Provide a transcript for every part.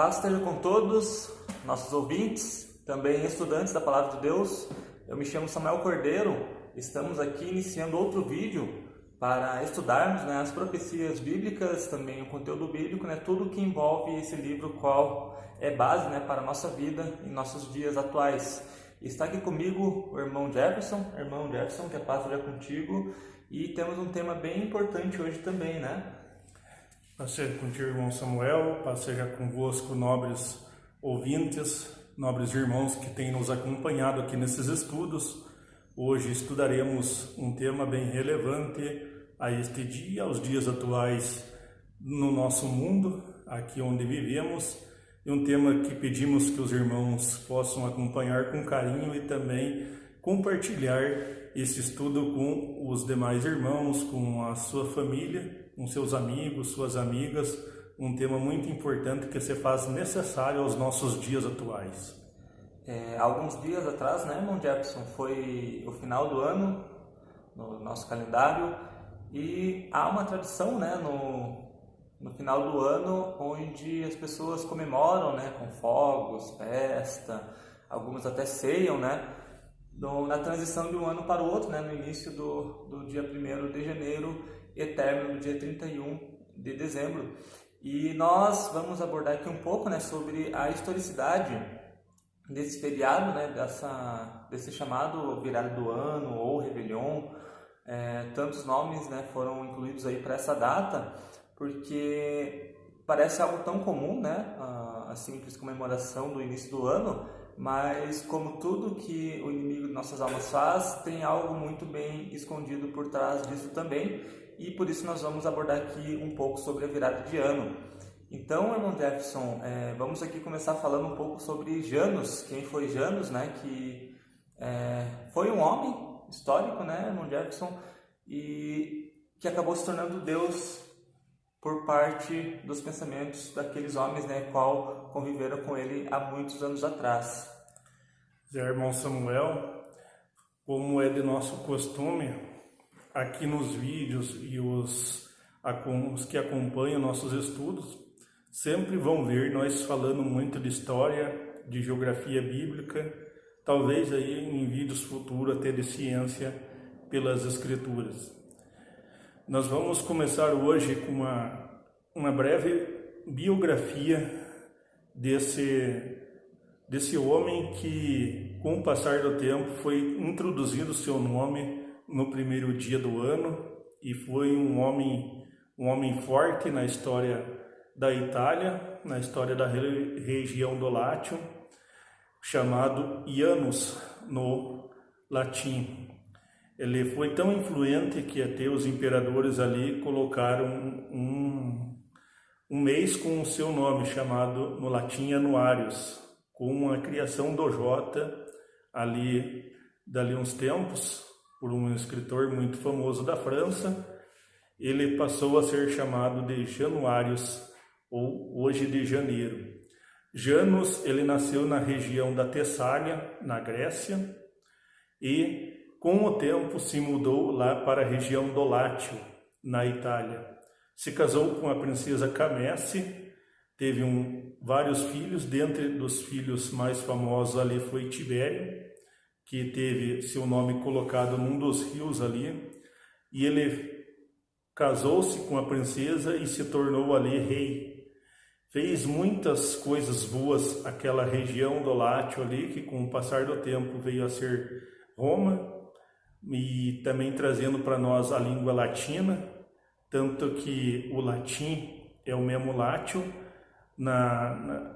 Paz esteja com todos, nossos ouvintes, também estudantes da Palavra de Deus. Eu me chamo Samuel Cordeiro, estamos aqui iniciando outro vídeo para estudarmos as profecias bíblicas, também o conteúdo bíblico, tudo que envolve esse livro, qual é base para a nossa vida em nossos dias atuais. Está aqui comigo o irmão Jefferson, que a paz seja contigo, e temos um tema bem importante hoje também, Paz seja contigo, irmão Samuel, paz seja convosco, nobres ouvintes, nobres irmãos que têm nos acompanhado aqui nesses estudos. Hoje estudaremos um tema bem relevante a este dia, aos dias atuais no nosso mundo, aqui onde vivemos, e um tema que pedimos que os irmãos possam acompanhar com carinho e também compartilhar esse estudo com os demais irmãos, com a sua família, com seus amigos, suas amigas, um tema muito importante que se faz necessário aos nossos dias atuais. Alguns dias atrás, irmão Jefferson, foi o final do ano no nosso calendário, e há uma tradição, no final do ano, onde as pessoas comemoram, com fogos, festa, algumas até ceiam, na transição de um ano para o outro, no início do dia 1º de janeiro e término no dia 31 de dezembro. E nós vamos abordar aqui um pouco, sobre a historicidade desse feriado, desse chamado virada do ano ou Réveillon. Tantos nomes foram incluídos aí para essa data, porque parece algo tão comum, a simples comemoração do início do ano, mas como tudo que o inimigo de nossas almas faz, tem algo muito bem escondido por trás disso também, e por isso nós vamos abordar aqui um pouco sobre a virada de ano. Então, irmão Jefferson, vamos aqui começar falando um pouco sobre Janus. Quem foi Janus, que foi um homem histórico, irmão Jefferson, e que acabou se tornando Deus por parte dos pensamentos daqueles homens, qual conviveram com ele há muitos anos atrás. Irmão Samuel, como é de nosso costume, aqui nos vídeos e os que acompanham nossos estudos, sempre vão ver nós falando muito de história, de geografia bíblica, talvez aí em vídeos futuros até de ciência pelas escrituras. Nós vamos começar hoje com uma breve biografia desse homem que, com o passar do tempo, foi introduzido o seu nome no primeiro dia do ano, e foi um homem forte na história da Itália, na história da região do Lácio, chamado Janus no latim. Ele foi tão influente que até os imperadores ali colocaram um mês com o seu nome, chamado no latim Januarius, com a criação do Jota dali uns tempos, por um escritor muito famoso da França. Ele passou a ser chamado de Januarius, ou hoje de janeiro. Janus, ele nasceu na região da Tessália, na Grécia, e com o tempo se mudou lá para a região do Lácio, na Itália. Se casou com a princesa Camesse, teve vários filhos. Dentre dos filhos mais famosos ali foi Tibério, que teve seu nome colocado num dos rios ali, e ele casou-se com a princesa e se tornou ali rei. Fez muitas coisas boas aquela região do Lácio ali, que com o passar do tempo veio a ser Roma, e também trazendo para nós a língua latina, tanto que o latim é o mesmo Lácio. Nas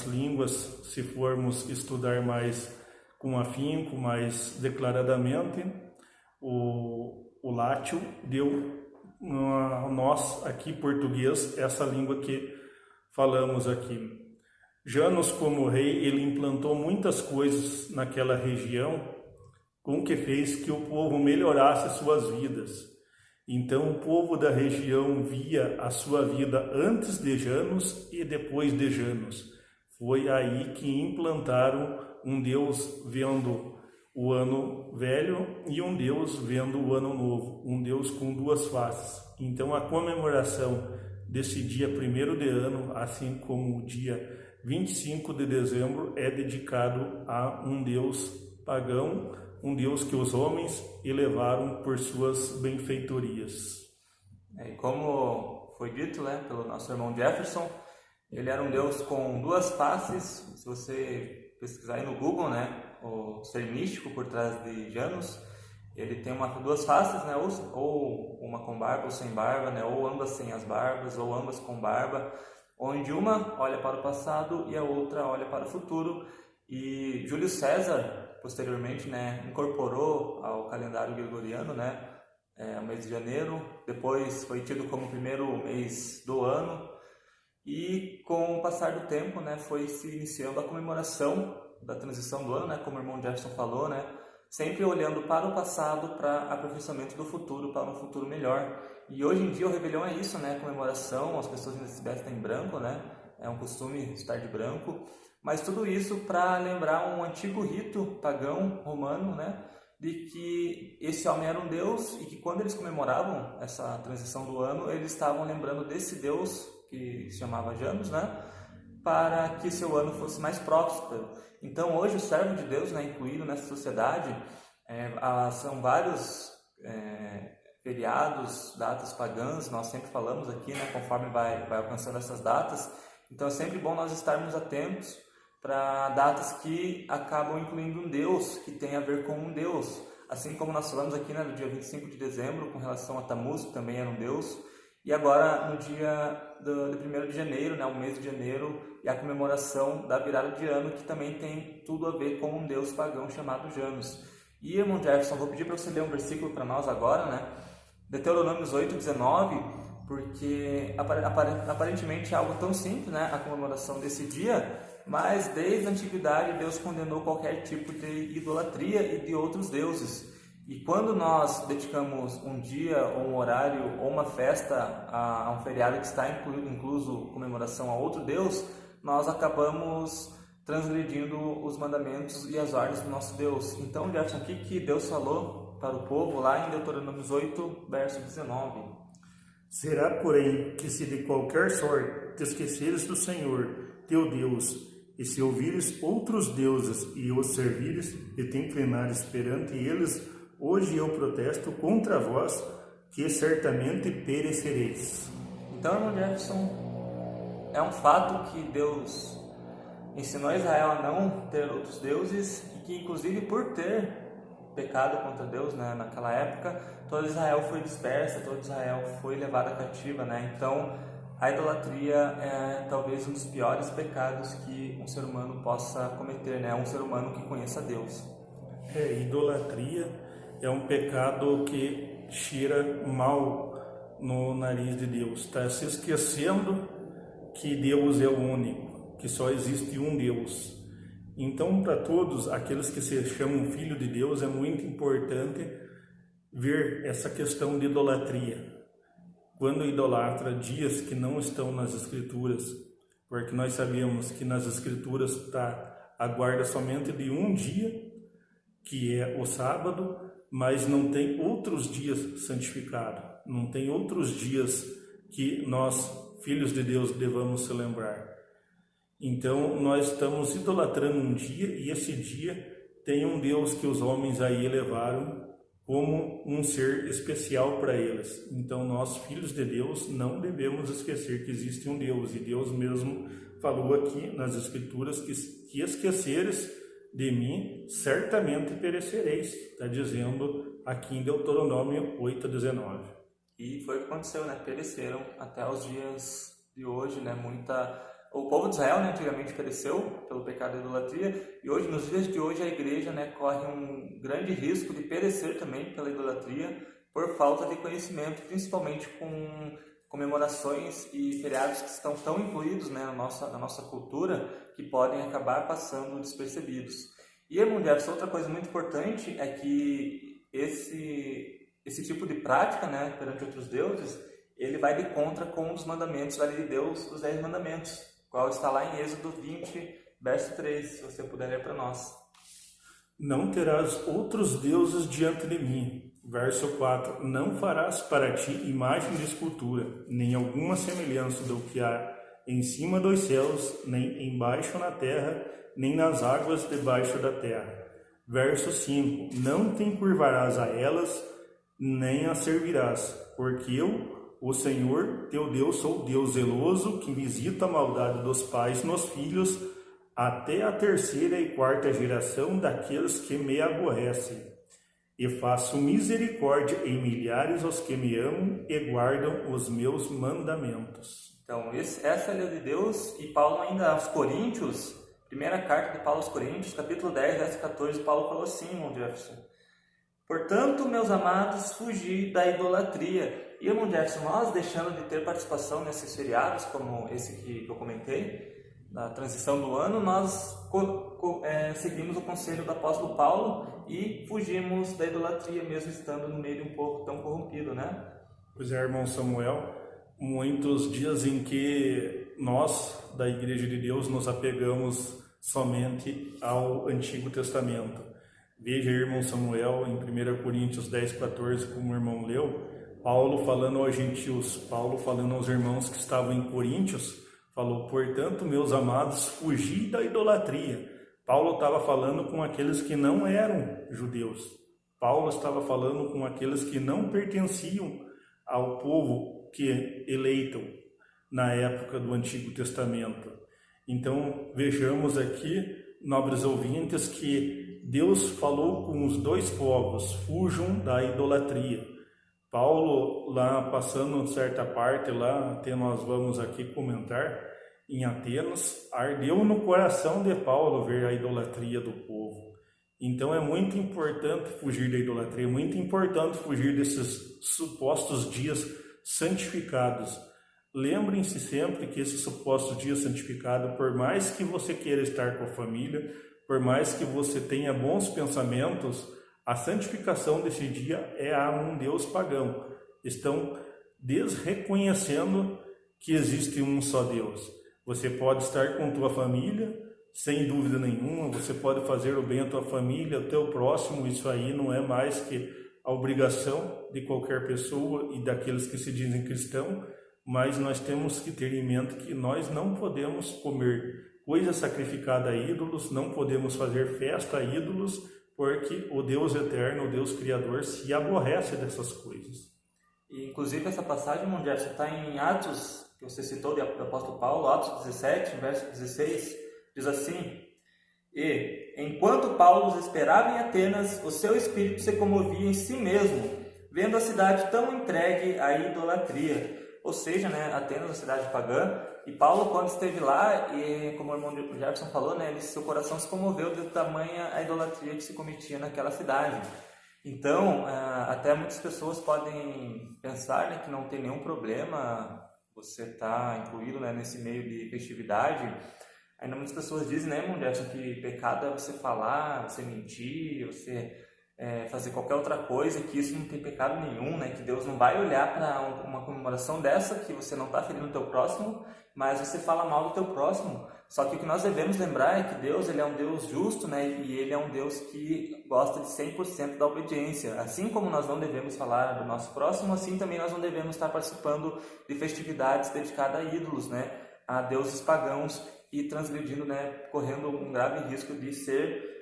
línguas, se formos estudar mais com afinco, mais declaradamente, o Lácio deu a nós aqui português essa língua que falamos aqui. Janus, como rei, ele implantou muitas coisas naquela região, com que fez que o povo melhorasse suas vidas. Então o povo da região via a sua vida antes de Janus e depois de Janus. Foi aí que implantaram um Deus vendo o ano velho e um Deus vendo o ano novo, um Deus com duas faces. Então a comemoração desse dia 1º de ano, assim como o dia 25 de dezembro é dedicado a um Deus pagão, um Deus que os homens elevaram por suas benfeitorias. E como foi dito, né, pelo nosso irmão Jefferson, ele era um Deus com duas faces. Se você pesquisar aí no Google, né, o ser místico por trás de Janus, ele tem duas faces, né, ou uma com barba ou sem barba, né, ou ambas sem as barbas, ou ambas com barba, onde uma olha para o passado e a outra olha para o futuro. E Júlio César, posteriormente, né, incorporou ao calendário gregoriano, né, o mês de janeiro. Depois foi tido como o primeiro mês do ano, e com o passar do tempo, né, foi se iniciando a comemoração da transição do ano, né, como o irmão Jefferson falou, né, sempre olhando para o passado, para aperfeiçoamento do futuro, para um futuro melhor. E hoje em dia o Réveillon é isso, né, comemoração, as pessoas ainda se vestem em branco, né, é um costume estar de branco, mas tudo isso para lembrar um antigo rito pagão romano, né, de que esse homem era um Deus, e que quando eles comemoravam essa transição do ano, eles estavam lembrando desse Deus que se chamava Janus, né, para que seu ano fosse mais próspero. Então hoje o servo de Deus, né, incluído nessa sociedade, são vários feriados, datas pagãs, nós sempre falamos aqui, né, conforme vai alcançando essas datas. Então é sempre bom nós estarmos atentos para datas que acabam incluindo um Deus, que tem a ver com um Deus. Assim como nós falamos aqui, né, no dia 25 de dezembro, com relação a Tammuz, que também era um Deus. E agora, no dia de 1º de janeiro, né, o mês de janeiro, e a comemoração da virada de ano, que também tem tudo a ver com um Deus pagão chamado Janus. E, irmão Jefferson, vou pedir para você ler um versículo para nós agora, né? Deuteronômio 8:19, porque aparentemente é algo tão simples, né, a comemoração desse dia, mas desde a antiguidade Deus condenou qualquer tipo de idolatria e de outros deuses. E quando nós dedicamos um dia, ou um horário, ou uma festa a um feriado que está incluso comemoração a outro Deus, nós acabamos transgredindo os mandamentos e as ordens do nosso Deus. Então, Jefferson, o que Deus falou para o povo lá em Deuteronômio 8, verso 19? Será, porém, que se de qualquer sorte te esqueceres do Senhor, teu Deus, e se ouvires outros deuses e os servires e te inclinares perante eles, hoje eu protesto contra vós, que certamente perecereis. Então, irmão Jefferson, é um fato que Deus ensinou Israel a não ter outros deuses, e que, inclusive, por ter pecado contra Deus, né, naquela época, todo Israel foi dispersa, todo Israel foi levado cativa, né? Então, a idolatria é talvez um dos piores pecados que um ser humano possa cometer, né? Um ser humano que conheça Deus. Idolatria é um pecado que cheira mal no nariz de Deus. Está se esquecendo que Deus é o único, que só existe um Deus. Então, para todos aqueles que se chamam filho de Deus, é muito importante ver essa questão de idolatria. Quando idolatra dias que não estão nas Escrituras, porque nós sabemos que nas Escrituras está a guarda somente de um dia, que é o sábado, mas não tem outros dias santificados, não tem outros dias que nós, filhos de Deus, devamos se lembrar. Então, nós estamos idolatrando um dia, e esse dia tem um Deus que os homens aí elevaram como um ser especial para eles. Então, nós, filhos de Deus, não devemos esquecer que existe um Deus, e Deus mesmo falou aqui nas Escrituras que esqueceres de mim, certamente perecereis. Está dizendo aqui em Deuteronômio 8:19. E foi o que aconteceu, né? Pereceram até os dias de hoje, né? O povo de Israel, né, antigamente pereceu pelo pecado da idolatria, e hoje, nos dias de hoje, a igreja, né, corre um grande risco de perecer também pela idolatria por falta de conhecimento, principalmente com comemorações e feriados que estão tão incluídos, né, na nossa cultura, que podem acabar passando despercebidos. E, irmão Jefferson, outra coisa muito importante é que esse tipo de prática, né, perante outros deuses, ele vai de contra com um dos mandamentos da lei de Deus, os 10 mandamentos, qual está lá em Êxodo 20, verso 3, se você puder ler para nós. Não terás outros deuses diante de mim. Verso 4. Não farás para ti imagem de escultura, nem alguma semelhança do que há em cima dos céus, nem embaixo na terra, nem nas águas debaixo da terra. Verso 5. Não te encurvarás a elas, nem as servirás, porque eu, o Senhor teu Deus, sou Deus zeloso, que visita a maldade dos pais nos filhos, até a terceira e quarta geração daqueles que me aborrecem. E faço misericórdia em milhares aos que me amam e guardam os meus mandamentos. Então, essa é a lei de Deus. E Paulo ainda aos Coríntios, primeira carta de Paulo aos Coríntios, capítulo 10, verso 14, Paulo falou assim, irmão Jefferson: portanto, meus amados, fugi da idolatria. E, irmão Jefferson, nós deixando de ter participação nesses feriados, como esse que eu comentei, na transição do ano, nós seguimos o conselho do apóstolo Paulo e fugimos da idolatria, mesmo estando no meio de um povo tão corrompido, né? Pois é, irmão Samuel, muitos dias em que nós, da Igreja de Deus, nos apegamos somente ao Antigo Testamento. Veja, irmão Samuel, em 1 Coríntios 10, 14, como o irmão leu, Paulo falando aos gentios, Paulo falando aos irmãos que estavam em Coríntios, falou: portanto, meus amados, fugi da idolatria. Paulo estava falando com aqueles que não eram judeus. Paulo estava falando com aqueles que não pertenciam ao povo que eleitam na época do Antigo Testamento. Então, vejamos aqui, nobres ouvintes, que Deus falou com os dois povos: fujam da idolatria. Paulo, lá passando certa parte, lá até nós vamos aqui comentar, em Atenas, ardeu no coração de Paulo ver a idolatria do povo. Então é muito importante fugir da idolatria, é muito importante fugir desses supostos dias santificados. Lembrem-se sempre que esses supostos dias santificados, por mais que você queira estar com a família, por mais que você tenha bons pensamentos, a santificação desse dia é a um Deus pagão. Estão desreconhecendo que existe um só Deus. Você pode estar com tua família, sem dúvida nenhuma, você pode fazer o bem à tua família, ao teu próximo, isso aí não é mais que a obrigação de qualquer pessoa e daqueles que se dizem cristãos, mas nós temos que ter em mente que nós não podemos comer coisa sacrificada a ídolos, não podemos fazer festa a ídolos, porque o Deus eterno, o Deus criador, se aborrece dessas coisas. E, inclusive, essa passagem, irmão Jefferson, está em Atos, que você citou, do apóstolo Paulo, Atos 17, verso 16, diz assim: e, enquanto Paulo os esperava em Atenas, o seu espírito se comovia em si mesmo, vendo a cidade tão entregue à idolatria. Ou seja, né, Atenas é uma cidade pagã, e Paulo, quando esteve lá, e como o irmão Jefferson falou, né, seu coração se comoveu de tamanha a idolatria que se cometia naquela cidade. Então, até muitas pessoas podem pensar, né, que não tem nenhum problema você estar incluído, né, nesse meio de festividade. Ainda muitas pessoas dizem, né, irmão Jefferson, que pecado é você falar, você mentir, você fazer qualquer outra coisa, que isso não tem pecado nenhum, né, que Deus não vai olhar para uma comemoração dessa, que você não está ferindo o teu próximo, mas você fala mal do teu próximo. Só que o que nós devemos lembrar é que Deus, ele é um Deus justo, né, e ele é um Deus que gosta de 100% da obediência. Assim como nós não devemos falar do nosso próximo, assim também nós não devemos estar participando de festividades dedicadas a ídolos, né, a deuses pagãos, e transgredindo, né, correndo um grave risco de ser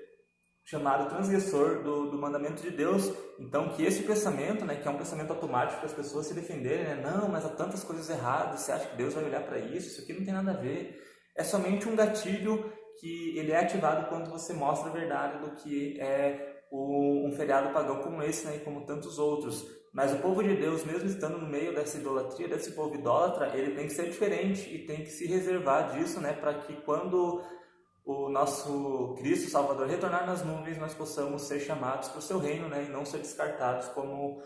chamado transgressor do mandamento de Deus. Então, que esse pensamento, né, que é um pensamento automático para as pessoas se defenderem, né, não, mas há tantas coisas erradas, você acha que Deus vai olhar para isso aqui não tem nada a ver. É somente um gatilho que ele é ativado quando você mostra a verdade do que é um feriado pagão como esse, né, e como tantos outros. Mas o povo de Deus, mesmo estando no meio dessa idolatria, desse povo idólatra, ele tem que ser diferente e tem que se reservar disso, né, para que quando o nosso Cristo Salvador retornar nas nuvens, nós possamos ser chamados para o seu reino, né, e não ser descartados como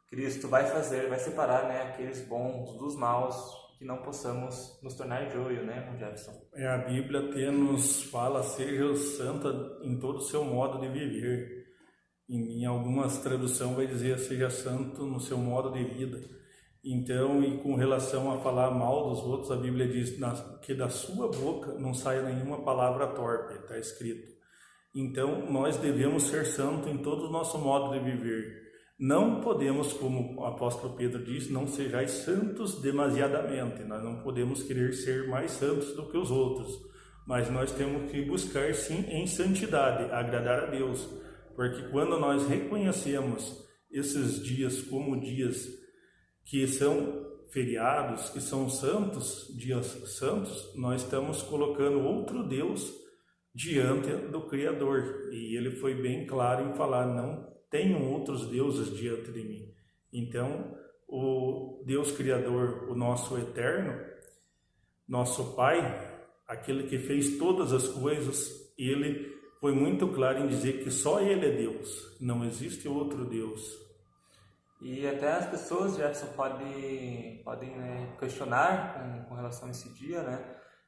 Cristo vai fazer, vai separar, né, aqueles bons dos maus, que não possamos nos tornar joio, né, Jefferson? A Bíblia até nos fala: seja santa em todo o seu modo de viver. Em algumas traduções vai dizer: seja santo no seu modo de vida. Então, e com relação a falar mal dos outros, a Bíblia diz que da sua boca não saia nenhuma palavra torpe, está escrito. Então, nós devemos ser santos em todo o nosso modo de viver. Não podemos, como o apóstolo Pedro diz, não sejais santos demasiadamente. Nós não podemos querer ser mais santos do que os outros. Mas nós temos que buscar, sim, em santidade, agradar a Deus. Porque quando nós reconhecemos esses dias como dias que são feriados, que são santos, dias santos, nós estamos colocando outro Deus diante do Criador. E ele foi bem claro em falar, não tenham outros deuses diante de mim. Então, o Deus Criador, o nosso Eterno, nosso Pai, aquele que fez todas as coisas, ele foi muito claro em dizer que só ele é Deus, não existe outro Deus. E até as pessoas, Jefferson, podem né, questionar com relação a esse dia, né?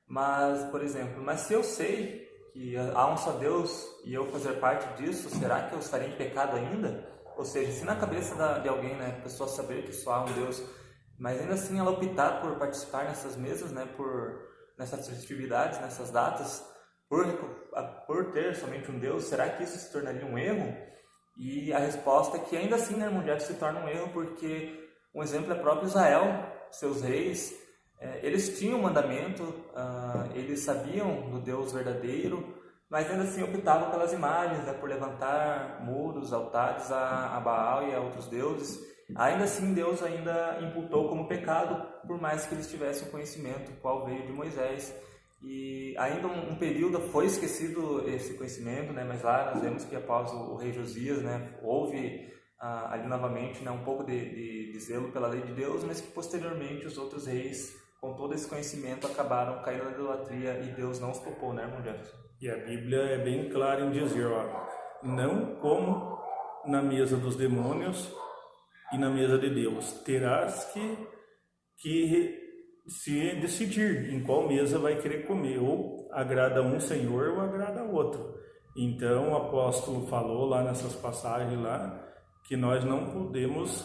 Mas, por exemplo, mas se eu sei que há um só Deus e eu fazer parte disso, será que eu estarei em pecado ainda? Ou seja, se na cabeça de alguém, né, a pessoa saber que só há um Deus, mas ainda assim ela optar por participar nessas mesas, né, nessas festividades, nessas datas, por ter somente um Deus, será que isso se tornaria um erro? E a resposta é que ainda assim, né, irmão Jefferson, se torna um erro, porque um exemplo é próprio Israel, seus reis, eles tinham um mandamento, eles sabiam do Deus verdadeiro, mas ainda assim optavam pelas imagens, né, por levantar muros, altares a Baal e a outros deuses. Ainda assim, Deus ainda imputou como pecado, por mais que eles tivessem o conhecimento, qual veio de Moisés. E ainda um período foi esquecido esse conhecimento, né? Mas lá nós vemos que após o rei Josias, né, houve ali novamente, né, um pouco de zelo pela lei de Deus, mas que posteriormente os outros reis, com todo esse conhecimento, acabaram caindo na idolatria e Deus não os poupou, né, irmão Jefferson? E a Bíblia é bem clara em dizer, não como na mesa dos demônios e na mesa de Deus, terás que se decidir em qual mesa vai querer comer, ou agrada um Senhor ou agrada outro. Então o apóstolo falou lá nessas passagens lá que nós não podemos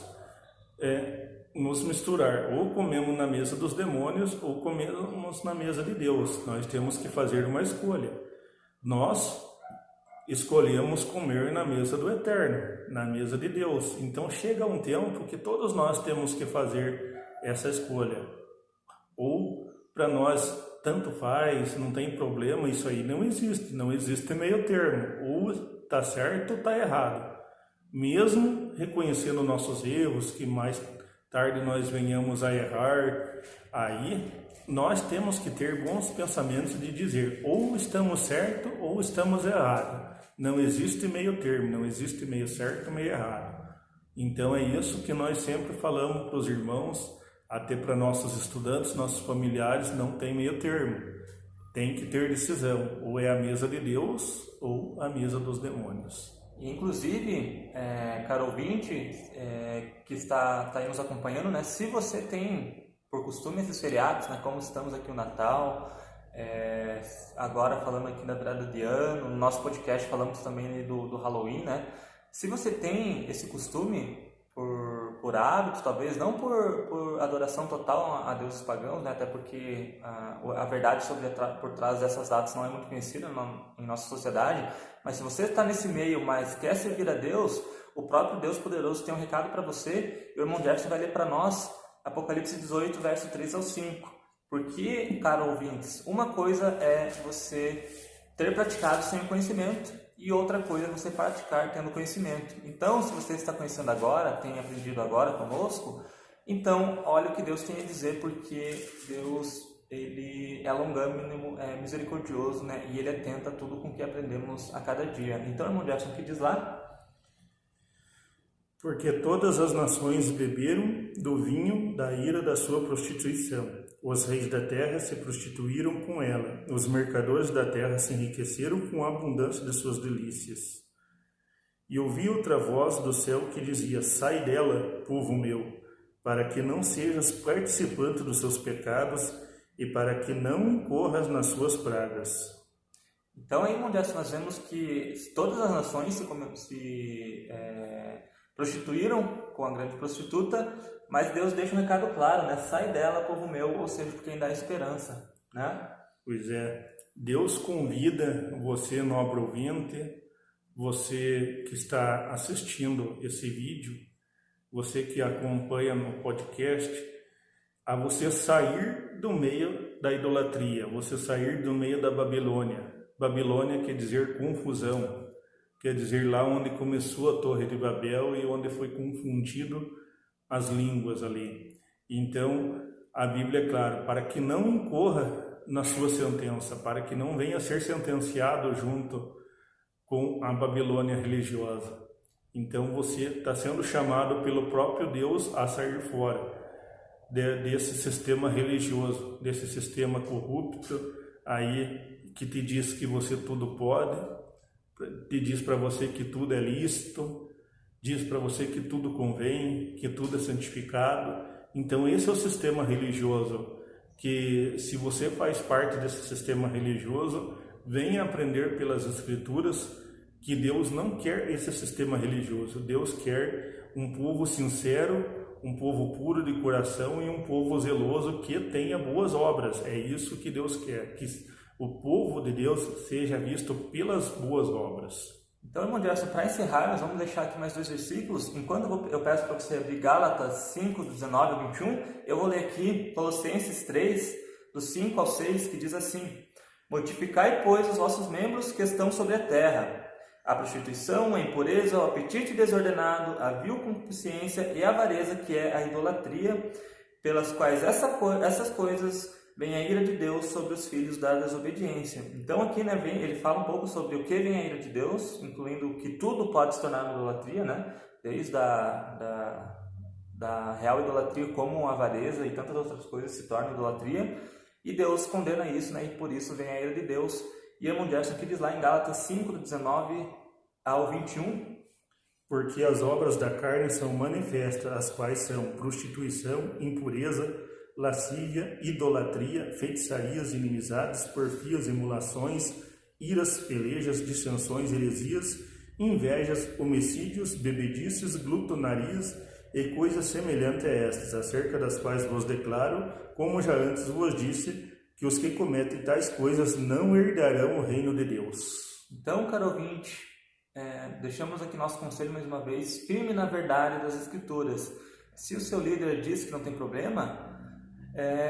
nos misturar, ou comemos na mesa dos demônios ou comemos na mesa de Deus. Nós temos que fazer uma escolha. Nós escolhemos comer na mesa do Eterno, na mesa de Deus. Então chega um tempo que todos nós temos que fazer essa escolha. Ou para nós tanto faz, não tem problema, isso aí não existe meio termo, ou está certo ou está errado. Mesmo reconhecendo nossos erros, que mais tarde nós venhamos a errar, aí nós temos que ter bons pensamentos de dizer ou estamos certo ou estamos errado. Não existe meio termo, não existe meio certo e meio errado. Então é isso que nós sempre falamos para os irmãos, até para nossos estudantes, nossos familiares, não tem meio termo. Tem que ter decisão, ou é a mesa de Deus ou a mesa dos demônios. Inclusive, caro ouvinte, que está aí nos acompanhando, né, se você tem por costume esses feriados, né, como estamos aqui no Natal, agora falando aqui da virada de ano, no nosso podcast falamos também do Halloween, né? Se você tem esse costume por hábito, talvez não por adoração total a deuses pagãos, né? Até porque a verdade por trás dessas datas não é muito conhecida em nossa sociedade, mas se você está nesse meio, mas quer servir a Deus, o próprio Deus poderoso tem um recado para você, e o irmão Jefferson vai ler para nós Apocalipse 18, verso 3 ao 5. Porque, caro ouvintes, uma coisa é você ter praticado sem o conhecimento e outra coisa é você praticar tendo conhecimento. Então, se você está conhecendo agora, tem aprendido agora conosco, então olha o que Deus tem a dizer, porque Deus, ele é longânimo, é misericordioso, né? E ele atenta a tudo com o que aprendemos a cada dia. Então, irmão Jefferson, o que diz lá? Porque todas as nações beberam do vinho da ira da sua prostituição. Os reis da terra se prostituíram com ela. Os mercadores da terra se enriqueceram com a abundância de suas delícias. E ouvi outra voz do céu que dizia: sai dela, povo meu, para que não sejas participante dos seus pecados e para que não incorras nas suas pragas. Então, aí, irmão Jefferson, nós vemos que todas as nações se prostituíram com a grande prostituta, mas Deus deixa um recado claro, né? Sai dela, povo meu, ou seja, porque ainda há esperança, né? Pois é. Deus convida você, nobre ouvinte, você que está assistindo esse vídeo, você que acompanha no podcast, a você sair do meio da idolatria, você sair do meio da Babilônia. Babilônia quer dizer confusão, quer dizer lá onde começou a Torre de Babel e onde foi confundido as línguas ali. Então, a Bíblia é clara, para que não incorra na sua sentença, para que não venha a ser sentenciado junto com a Babilônia religiosa. Então você está sendo chamado pelo próprio Deus a sair fora desse sistema religioso, desse sistema corrupto aí que te diz que você tudo pode, te diz para você que tudo é lícito, diz para você que tudo convém, que tudo é santificado. Então esse é o sistema religioso, que se você faz parte desse sistema religioso, venha aprender pelas Escrituras que Deus não quer esse sistema religioso. Deus quer um povo sincero, um povo puro de coração e um povo zeloso que tenha boas obras. É isso que Deus quer, que o povo de Deus seja visto pelas boas obras. Então, irmão Gerson, para encerrar, nós vamos deixar aqui mais 2 versículos. Enquanto eu peço para você abrir Gálatas 5, 19 a 21, eu vou ler aqui Colossenses 3, do 5 ao 6, que diz assim: Mortificai, pois, os vossos membros que estão sobre a terra, a prostituição, a impureza, o apetite desordenado, a vil concupiscência e a avareza, que é a idolatria, pelas quais essas coisas vem a ira de Deus sobre os filhos da desobediência. Então aqui, né, ele fala um pouco sobre o que vem a ira de Deus, incluindo que tudo pode se tornar uma idolatria, né? Desde da real idolatria, como a avareza e tantas outras coisas se tornam idolatria, e Deus condena isso, né? E por isso vem a ira de Deus. E Irmão Gerson aqui diz lá em Gálatas 5, do 19 ao 21, porque as obras da carne são manifestas, as quais são prostituição, impureza, lascívia, idolatria, feitiçarias, inimizades, porfias, emulações, iras, pelejas, dissensões, heresias, invejas, homicídios, bebedices, glutonarias e coisas semelhantes a estas, acerca das quais vos declaro, como já antes vos disse, que os que cometem tais coisas não herdarão o reino de Deus. Então, caro ouvinte, deixamos aqui nosso conselho mais uma vez, firme na verdade das Escrituras. Se o seu líder diz que não tem problema,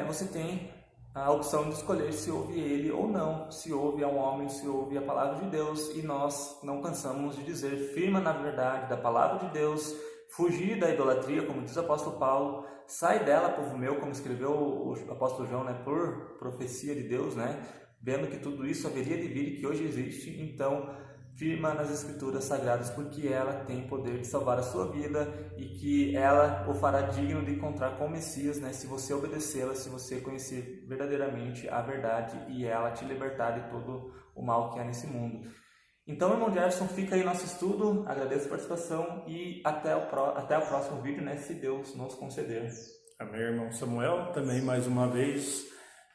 você tem a opção de escolher se ouve ele ou não, se ouve a um homem, se ouve a palavra de Deus, e nós não cansamos de dizer, firma na verdade da palavra de Deus, fugir da idolatria, como diz o apóstolo Paulo, sai dela, povo meu, como escreveu o apóstolo João, né, por profecia de Deus, né, vendo que tudo isso haveria de vir e que hoje existe. Então, firma nas Escrituras Sagradas, porque ela tem poder de salvar a sua vida e que ela o fará digno de encontrar com o Messias, né, se você obedecê-la, se você conhecer verdadeiramente a verdade e ela te libertar de todo o mal que há nesse mundo. Então, irmão Gerson, fica aí nosso estudo, agradeço a participação e até o próximo vídeo, né, se Deus nos conceder. Amém, irmão Samuel. Também, mais uma vez,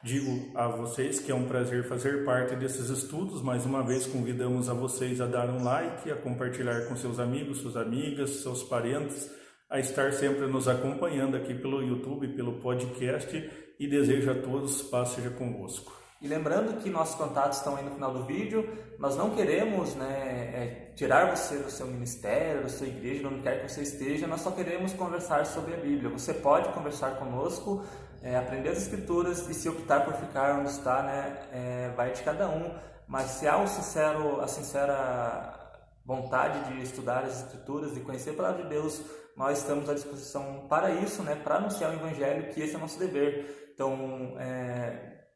digo a vocês que é um prazer fazer parte desses estudos. Mais uma vez, convidamos a vocês a dar um like, a compartilhar com seus amigos, suas amigas, seus parentes, a estar sempre nos acompanhando aqui pelo YouTube, pelo podcast, e desejo a todos paz seja convosco. E lembrando que nossos contatos estão aí no final do vídeo. Nós não queremos, né, tirar você do seu ministério, da sua igreja, de onde quer que você esteja. Nós só queremos conversar sobre a Bíblia. Você pode conversar conosco, aprender as Escrituras, e se optar por ficar onde está, né, vai de cada um. Mas se há a sincera vontade de estudar as Escrituras e conhecer a Palavra de Deus, nós estamos à disposição para isso, né, para anunciar o Evangelho, que esse é o nosso dever. Então,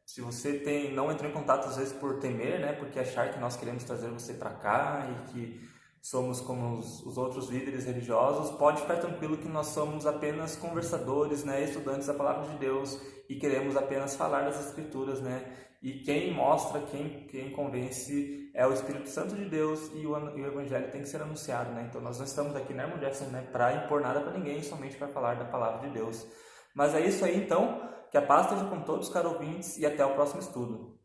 se você não entrou em contato às vezes por temer, né, porque achar que nós queremos trazer você para cá e que somos como os outros líderes religiosos, pode ficar tranquilo que nós somos apenas conversadores, né, estudantes da Palavra de Deus, e queremos apenas falar das Escrituras, né, e quem mostra, quem convence é o Espírito Santo de Deus, e o Evangelho tem que ser anunciado, né. Então nós não estamos aqui, né, irmão Jefferson, né, para impor nada para ninguém, somente para falar da Palavra de Deus. Mas é isso aí, então. Que a paz esteja com todos, caros ouvintes, e até o próximo estudo.